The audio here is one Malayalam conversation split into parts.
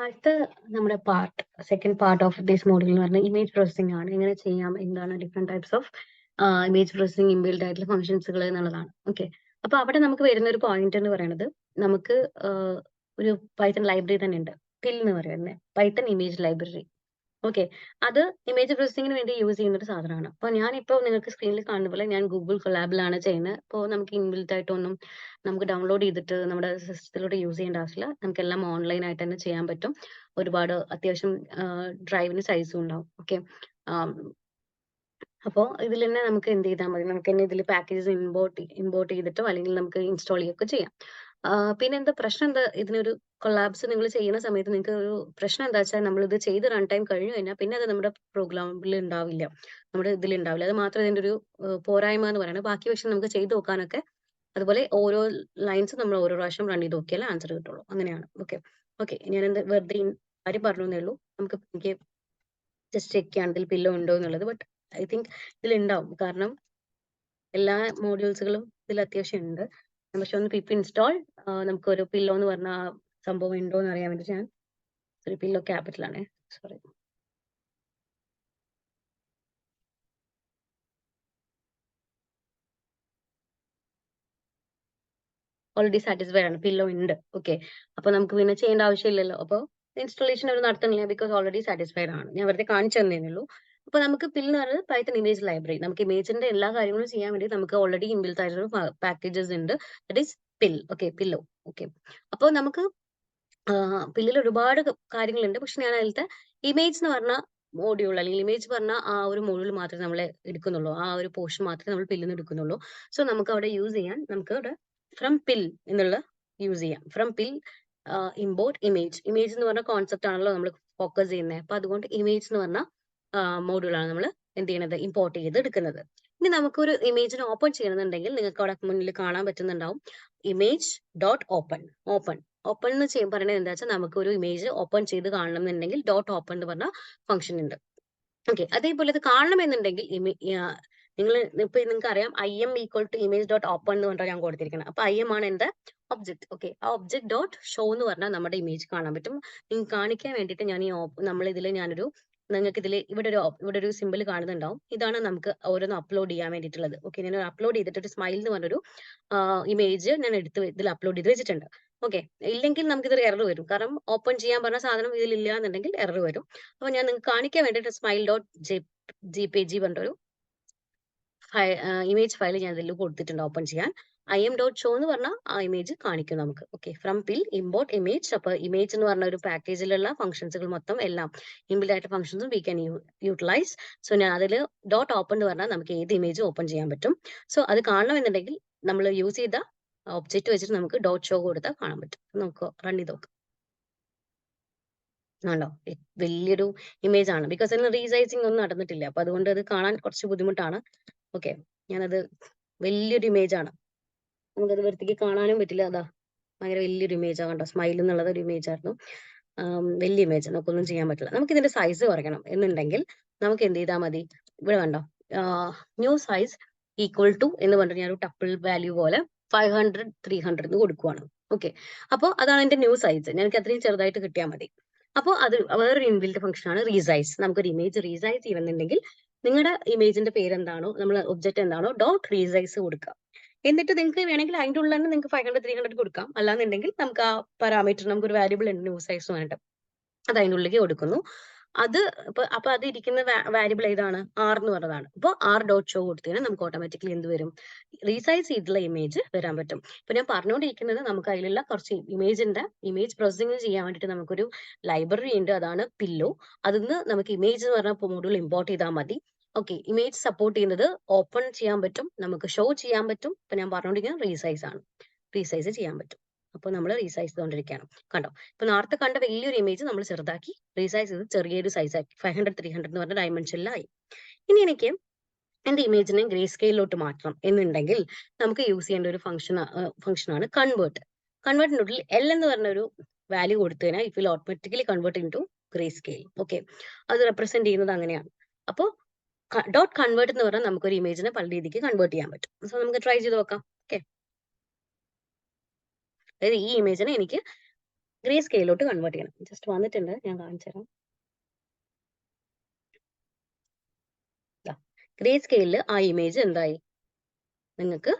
അടുത്ത നമ്മുടെ second part of this module എന്ന് പറഞ്ഞാൽ ഇമേജ് പ്രോസസ്സിംഗ് ആണ്. എങ്ങനെ ചെയ്യാം, എന്താണ് different types of image processing inbuilt ആയിട്ടുള്ള ഫംഗ്ഷൻസുകൾ എന്നുള്ളതാണ്. ഓക്കെ, അപ്പൊ അവിടെ നമുക്ക് വരുന്ന ഒരു പോയിന്റ് എന്ന് പറയുന്നത് നമുക്ക് ഒരു പൈത്തൺ ലൈബ്രറി തന്നെ ഉണ്ട്, പിൽ എന്ന് പറയുന്നത് പൈത്തൺ ഇമേജ് ലൈബ്രറി. ഓക്കെ, അത് ഇമേജ് പ്രോസസ്സിങ്ങിന് വേണ്ടി യൂസ് ചെയ്യുന്ന ഒരു സാധനമാണ്. അപ്പോൾ ഞാനിപ്പോൾ നിങ്ങൾക്ക് സ്ക്രീനിൽ കാണുന്ന പോലെ ഞാൻ ഗൂഗിൾ കൊളാബിലാണ് ചെയ്യുന്നത്. അപ്പോൾ നമുക്ക് ഇൻബിൽറ്റ് ആയിട്ടൊന്നും നമുക്ക് ഡൗൺലോഡ് ചെയ്തിട്ട് നമ്മുടെ സിസ്റ്റത്തിലൂടെ യൂസ് ചെയ്യേണ്ട ആവശ്യമില്ല. നമുക്കെല്ലാം ഓൺലൈൻ ആയിട്ട് തന്നെ ചെയ്യാൻ പറ്റും. ഒരുപാട് അത്യാവശ്യം ഡ്രൈവിന് സൈസും ഉണ്ടാവും. ഓക്കെ, അപ്പോൾ ഇതിൽ തന്നെ നമുക്ക് എന്ത് ചെയ്താൽ മതി, നമുക്ക് തന്നെ ഇതിൽ പാക്കേജസ് ഇമ്പോർട്ട് ചെയ്തിട്ടോ അല്ലെങ്കിൽ നമുക്ക് ഇൻസ്റ്റാൾ ചെയ്യുകയൊക്കെ ചെയ്യാം. പിന്നെ എന്താ പ്രശ്നം, എന്താ ഇതിനൊരു കൊളാബ്സ് നിങ്ങൾ ചെയ്യുന്ന സമയത്ത് നിങ്ങൾക്ക് ഒരു പ്രശ്നം എന്താ വെച്ചാൽ നമ്മൾ ഇത് ചെയ്ത് റൺ ടൈം കഴിഞ്ഞു കഴിഞ്ഞാൽ പിന്നെ അത് നമ്മുടെ പ്രോഗ്രാമിൽ ഉണ്ടാവില്ല, നമ്മുടെ ഇതിൽ ഉണ്ടാവില്ല. അത് മാത്രമേ ഇതിന്റെ ഒരു പോരായ്മ എന്ന് പറയുന്നത്. ബാക്കി പക്ഷെ നമുക്ക് ചെയ്ത് നോക്കാനൊക്കെ അതുപോലെ ഓരോ ലൈൻസ് നമ്മൾ ഓരോ പ്രാവശ്യം റൺ ചെയ്ത് നോക്കിയാലേ ആൻസർ കിട്ടുള്ളൂ. അങ്ങനെയാണ്. ഓക്കെ ഓക്കെ, ഞാൻ എന്താ വെറുതെ കാര്യം പറഞ്ഞു എന്നേ ഉള്ളൂ. എനിക്ക് ജസ്റ്റ് ചെക്ക് ചെയ്യാൻ ഇതിൽ പില്ലോ ഉണ്ടോ എന്നുള്ളത്. ബട്ട് ഐ തിങ്ക് ഇതിലുണ്ടാവും, കാരണം എല്ലാ മോഡ്യൂൾസുകളും ഇതിൽ അത്യാവശ്യം ഉണ്ട്. പക്ഷെ ഒന്ന് പിപ്പ് ഇൻസ്റ്റാൾ നമുക്ക് ഒരു പില്ലോ എന്ന് പറഞ്ഞ സംഭവം ഉണ്ടോ എന്ന് അറിയാൻ വേണ്ടി ഞാൻ ഒരു പില്ലോ ക്യാപിറ്റൽ ആണ്, സോറി. ഓൾറെഡി സാറ്റിസ്ഫൈഡ് ആണ്, പില്ലോ ഉണ്ട്. ഓക്കെ, അപ്പൊ നമുക്ക് പിന്നെ ചെയ്യേണ്ട ആവശ്യമില്ലല്ലോ. അപ്പോൾ ഇൻസ്റ്റാളേഷൻ ഒരു നടത്തുന്നില്ല, ബിക്കോസ് ഓൾറെഡി സാറ്റിസ്ഫൈഡ് ആണ്. ഞാൻ വെറുതെ കാണിച്ചു തന്നേ ഉള്ളൂ. അപ്പൊ നമുക്ക് പിൽ എന്ന് പറയുന്നത് പൈത്തൺ ഇമേജ് ലൈബ്രറി. നമുക്ക് ഇമേജിന്റെ എല്ലാ കാര്യങ്ങളും ചെയ്യാൻ വേണ്ടി നമുക്ക് ഓൾറെഡി ഇൻബിൽറ്റ് ആയിട്ടുള്ള പാക്കേജസ് ഉണ്ട്. That is pill. Okay, pillow. Okay, അപ്പോൾ നമുക്ക് പില്ലിൽ ഒരുപാട് കാര്യങ്ങളുണ്ട്. പക്ഷെ ഞാൻ അതിലത്തെ ഇമേജ് എന്ന് പറഞ്ഞ മോഡ്യൂൾ അല്ലെങ്കിൽ ഇമേജ് പറഞ്ഞ ആ ഒരു മോഡ്യൂൾ മാത്രമേ നമ്മൾ എടുക്കുന്നുള്ളൂ. ആ ഒരു പോർഷൻ മാത്രമേ നമ്മൾ പില്ലിൽ നിന്ന് എടുക്കുന്നുള്ളൂ. സോ നമുക്ക് അവിടെ യൂസ് ചെയ്യാൻ നമുക്ക് അവിടെ ഫ്രം പിൽ എന്നുള്ള യൂസ് ചെയ്യാം. From pill import image. Image എന്ന് പറഞ്ഞ കോൺസെപ്റ്റ് ആണല്ലോ നമ്മൾ ഫോക്കസ് ചെയ്യുന്നത്. അപ്പൊ അതുകൊണ്ട് ഇമേജ് എന്ന് പറഞ്ഞ മോഡ്യൂളാണ് നമ്മൾ എന്ത് ചെയ്യണത്, ഇമ്പോർട്ട് ചെയ്ത് എടുക്കുന്നത്. ഇനി നമുക്കൊരു ഇമേജിനെ ഓപ്പൺ ചെയ്യണമെന്നുണ്ടെങ്കിൽ നിങ്ങൾക്ക് അവിടെ മുന്നിൽ കാണാൻ പറ്റുന്നുണ്ടാവും ഇമേജ് ഡോട്ട് ഓപ്പൺ. ഓപ്പൺ എന്ന് പറയുന്നത് എന്താ വെച്ചാൽ നമുക്ക് ഒരു ഇമേജ് ഓപ്പൺ ചെയ്ത് കാണണം എന്നുണ്ടെങ്കിൽ ഡോട്ട് ഓപ്പൺ എന്ന് പറഞ്ഞ ഫംഗ്ഷൻ ഉണ്ട്. ഓക്കെ, അതേപോലെ ഇത് കാണണമെന്നുണ്ടെങ്കിൽ നിങ്ങൾ ഇപ്പൊ നിങ്ങൾക്ക് അറിയാം IM equal to image dot open എന്ന് പറഞ്ഞാൽ ഞാൻ കൊടുത്തിരിക്കണം. അപ്പൊ IM ആണ് എന്റെ ഒബ്ജക്ട്. ഓക്കെ, ആ ഒബ്ജക്ട് ഡോട്ട് ഷോ എന്ന് പറഞ്ഞാൽ നമ്മുടെ ഇമേജ് കാണാൻ പറ്റും. നിങ്ങൾക്ക് കാണിക്കാൻ വേണ്ടിയിട്ട് ഞാൻ നമ്മൾ ഇതിൽ നിങ്ങൾക്ക് ഇവിടെ ഒരു സിമ്പിൾ കാണുന്നുണ്ടാവും. ഇതാണ് നമുക്ക് ഓരോന്ന് അപ്ലോഡ് ചെയ്യാൻ വേണ്ടിയിട്ടുള്ളത്. ഓക്കെ, ഞാൻ അപ്ലോഡ് ചെയ്തിട്ട് ഒരു സ്മൈൽ എന്ന് പറഞ്ഞൊരു ഇമേജ് ഞാൻ ഇതിൽ അപ്ലോഡ് ചെയ്ത് വെച്ചിട്ടുണ്ട്. ഓക്കെ, ഇല്ലെങ്കിൽ നമുക്കിത് എറർ വരും, കാരണം ഓപ്പൺ ചെയ്യാൻ പറഞ്ഞ സാധനം ഇതിൽ ഇല്ല എന്നുണ്ടെങ്കിൽ എറർ വരും. അപ്പൊ ഞാൻ നിങ്ങൾക്ക് കാണിക്കാൻ വേണ്ടിയിട്ട് സ്മൈൽ ഡോട്ട് JPG പറഞ്ഞൊരു ഇമേജ് ഫയൽ ഞാൻ ഇതിൽ കൊടുത്തിട്ടുണ്ട് ഓപ്പൺ ചെയ്യാൻ. IM.show എന്ന് പറഞ്ഞാൽ ആ ഇമേജ് കാണിക്കും നമുക്ക്. Okay, from pill import image. അപ്പൊ ഇമേജ് എന്ന് പറഞ്ഞ ഒരു പാക്കേജിലുള്ള ഫംഗ്ഷൻസുകൾ മൊത്തം എല്ലാം ഇൻബിൽഡ് ആയിട്ട് ഫംഗ്ഷൻസും വി ക്യാൻ യൂട്ടിലൈസ്. സോ ഞാൻ അതിൽ ഡോട്ട് ഓപ്പൺ എന്ന് പറഞ്ഞാൽ നമുക്ക് ഏത് ഇമേജ് ഓപ്പൺ ചെയ്യാൻ പറ്റും. സോ അത് കാണണമെന്നുണ്ടെങ്കിൽ നമ്മൾ യൂസ് ചെയ്ത ഒബ്ജക്റ്റ് വെച്ചിട്ട് നമുക്ക് ഡോട്ട് ഷോ കൊടുത്താൽ കാണാൻ പറ്റും. നമുക്ക് റൺ ചെയ്ത് നോക്കാം. ആണോ, വലിയൊരു ഇമേജ് ആണ്, ബിക്കോസ് അതിന് റീസൈസിങ് ഒന്നും നടന്നിട്ടില്ല. അപ്പൊ അതുകൊണ്ട് അത് കാണാൻ കുറച്ച് ബുദ്ധിമുട്ടാണ്. ഓക്കെ, ഞാനത് വലിയൊരു ഇമേജ് ആണ്, നമുക്കത് വൃത്തിക്ക് കാണാനും പറ്റില്ല. അതാ ഭയങ്കര വലിയൊരു ഇമേജ് ആണ് കണ്ടോ, സ്മൈൽ എന്നുള്ളത് ഒരു ഇമേജ് ആയിരുന്നു. വലിയ ഇമേജ്, നമുക്കൊന്നും ചെയ്യാൻ പറ്റില്ല. നമുക്ക് ഇതിന്റെ സൈസ് കുറയ്ക്കണം എന്നുണ്ടെങ്കിൽ നമുക്ക് എന്ത് ചെയ്താൽ മതി, ഇവിടെ കണ്ടോ ന്യൂ സൈസ് ഈക്വൽ ടു എന്ന് പറഞ്ഞിട്ട് ഞാൻ ഒരു ടപ്പിൾ വാല്യൂ പോലെ 500 300 എന്ന് കൊടുക്കുവാണ്. ഓക്കെ, അപ്പോൾ അതാണ് എന്റെ ന്യൂ സൈസ്. എനിക്ക് അത്രയും ചെറുതായിട്ട് കിട്ടിയാൽ മതി. അപ്പോൾ അത് വേറൊരു ഇൻബിൽറ്റ് ഫംഗ്ഷൻ ആണ് റീസൈസ്. നമുക്കൊരു ഇമേജ് റീസൈസ് ചെയ്യണമെന്നുണ്ടെങ്കിൽ നിങ്ങളുടെ ഇമേജിന്റെ പേര് എന്താണോ, നമ്മൾ ഒബ്ജക്റ്റ് എന്താണോ ഡോട്ട് റീസൈസ് കൊടുക്കുക. എന്നിട്ട് നിങ്ങൾക്ക് വേണമെങ്കിൽ അതിന്റെ ഉള്ളിൽ തന്നെ നിങ്ങൾക്ക് 500 300 കൊടുക്കാം. അല്ലാന്നുണ്ടെങ്കിൽ നമുക്ക് ആ പാരാമീറ്റർ, നമുക്ക് ഒരു വാരിയബിൾ ഉണ്ട് ന്യൂ സൈസ് വേണ്ട, അത് അതിൻ്റെ ഉള്ളിലേക്ക് കൊടുക്കുന്നു. അത് അപ്പൊ അത് ഇരിക്കുന്ന വാരിയബിൾ ഏതാണ്, R എന്ന് പറഞ്ഞതാണ്. അപ്പോൾ R.show കൊടുത്തു കഴിഞ്ഞാൽ നമുക്ക് ഓട്ടോമാറ്റിക്കലി എന്ത് വരും, റീസൈസ് ചെയ്തിട്ടുള്ള ഇമേജ് വരാൻ പറ്റും. ഇപ്പൊ ഞാൻ പറഞ്ഞുകൊണ്ടിരിക്കുന്നത് നമുക്ക് അതിലുള്ള കുറച്ച് ഇമേജ് പ്രോസസ്സിംഗ് ചെയ്യാൻ വേണ്ടിയിട്ട് നമുക്കൊരു ലൈബ്രറി ഉണ്ട്, അതാണ് പില്ലോ. അതിന്ന് നമുക്ക് ഇമേജ് എന്ന് പറഞ്ഞ മോഡ്യൂൾ ഇമ്പോർട്ട് ചെയ്താൽ മതി. ഓക്കെ, ഇമേജ് സപ്പോർട്ട് ചെയ്യുന്നത് ഓപ്പൺ ചെയ്യാൻ പറ്റും, നമുക്ക് ഷോ ചെയ്യാൻ പറ്റും. ഇപ്പൊ ഞാൻ പറഞ്ഞുകൊണ്ടിരിക്കുന്നത് റീസൈസ് ആണ്, റീസൈസ് ചെയ്യാൻ പറ്റും. അപ്പോൾ നമ്മൾ റീസൈസ് ചെയ്തുകൊണ്ടിരിക്കുകയാണ്. കണ്ടോ, ഇപ്പൊ നേരത്തെ കണ്ട വലിയൊരു ഇമേജ് നമ്മൾ ചെറുതാക്കി റീസൈസ് ചെയ്ത് ചെറിയൊരു സൈസ് ആക്കി 500 300 എന്ന് പറഞ്ഞ ഡയമെൻഷനിലായി. ഇനി എനിക്ക് എന്റെ ഇമേജിനെ ഗ്രേ സ്കെയിലോട്ട് മാറ്റണം എന്നുണ്ടെങ്കിൽ നമുക്ക് യൂസ് ചെയ്യേണ്ട ഒരു ഫംഗ്ഷനാണ് കൺവേർട്ട്. കൺവേർട്ടിനുള്ളിൽ L എന്ന് പറഞ്ഞ ഒരു വാല്യൂ കൊടുത്തു കഴിഞ്ഞാൽ it will automatically convert into grey scale. Okay, അത് റെപ്രസെന്റ് ചെയ്യുന്നത് അങ്ങനെയാണ്. അപ്പോൾ ഡോട്ട് കൺവേർട്ട് എന്ന് പറഞ്ഞാൽ നമുക്കൊരു ഇമേജിനെ പല രീതിക്ക് കൺവേർട്ട് ചെയ്യാൻ പറ്റും. സോ നമുക്ക് ട്രൈ ചെയ്ത് നോക്കാം. ഓക്കെ, അതായത് ഈ ഇമേജിനെ എനിക്ക് ഗ്രേ സ്കെയിലോട്ട് കൺവേർട്ട് ചെയ്യണം. ജസ്റ്റ് വന്നിട്ടുണ്ട്, ഞാൻ കാണിച്ചു തരാം. ഗ്രേ സ്കെയിലിൽ ആ ഇമേജ് എന്തായി, നിങ്ങൾക്ക്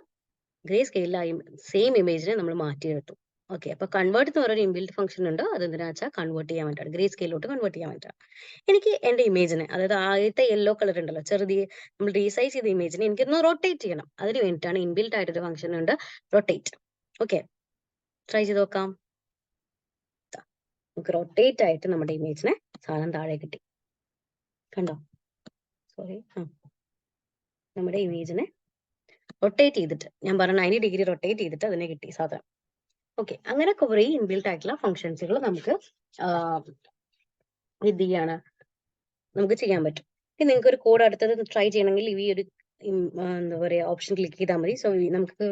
ഗ്രേ സ്കെയിലിൽ ആ സെയിം ഇമേജിനെ നമ്മൾ മാറ്റിയെടുത്തു. ഓക്കെ, അപ്പൊ കൺവേർട്ട് എന്ന് പറയുന്ന ഇൻബിൽറ്റ് ഫംഗ്ഷൻ ഉണ്ട്. അത് എന്തിനാ വെച്ചാൽ കൺവേർട്ട് ചെയ്യാൻ വേണ്ടിയാണ്, ഗ്രേ സ്കെയിലോട്ട് കൺവേർട്ട് ചെയ്യാൻ വേണ്ടിയാണ്. എനിക്ക് എന്റെ ഇമേജിനെ, അതായത് ആദ്യത്തെ യെല്ലോ കളർ ഉണ്ടല്ലോ, ചെറുതി നമ്മൾ റീസൈസ് ചെയ്ത ഇമേജിനെ എനിക്കൊന്ന് റൊട്ടേറ്റ് ചെയ്യണം. അതിന് വേണ്ടിയിട്ടാണ് ഇൻബിൽറ്റ് ആയിട്ടൊരു ഫംഗ്ഷൻ ഉണ്ട്, റൊട്ടേറ്റ്. ഓക്കെ, ട്രൈ ചെയ്ത് നോക്കാം. നമുക്ക് റൊട്ടേറ്റ് ആയിട്ട് നമ്മുടെ ഇമേജിനെ സാധനം താഴെ കിട്ടി, കണ്ടോ? സോറി, നമ്മുടെ ഇമേജിനെ റൊട്ടേറ്റ് ചെയ്തിട്ട്, ഞാൻ പറഞ്ഞ 90 ഡിഗ്രി റൊട്ടേറ്റ് ചെയ്തിട്ട് അതിനെ കിട്ടി സാധനം. ഓക്കെ, അങ്ങനെ കുറേ ഇൻബിൽറ്റ് ആയിട്ടുള്ള ഫംഗ്ഷൻസുകൾ നമുക്ക് ഇത് ചെയ്യാണ്, നമുക്ക് ചെയ്യാൻ പറ്റും. ഇനി നിങ്ങൾക്ക് ഒരു കോഡ് അടുത്തത് ട്രൈ ചെയ്യണമെങ്കിൽ ഈ ഒരു എന്താ പറയുക ഓപ്ഷൻ ക്ലിക്ക് ചെയ്താൽ മതി. സോ നമുക്ക്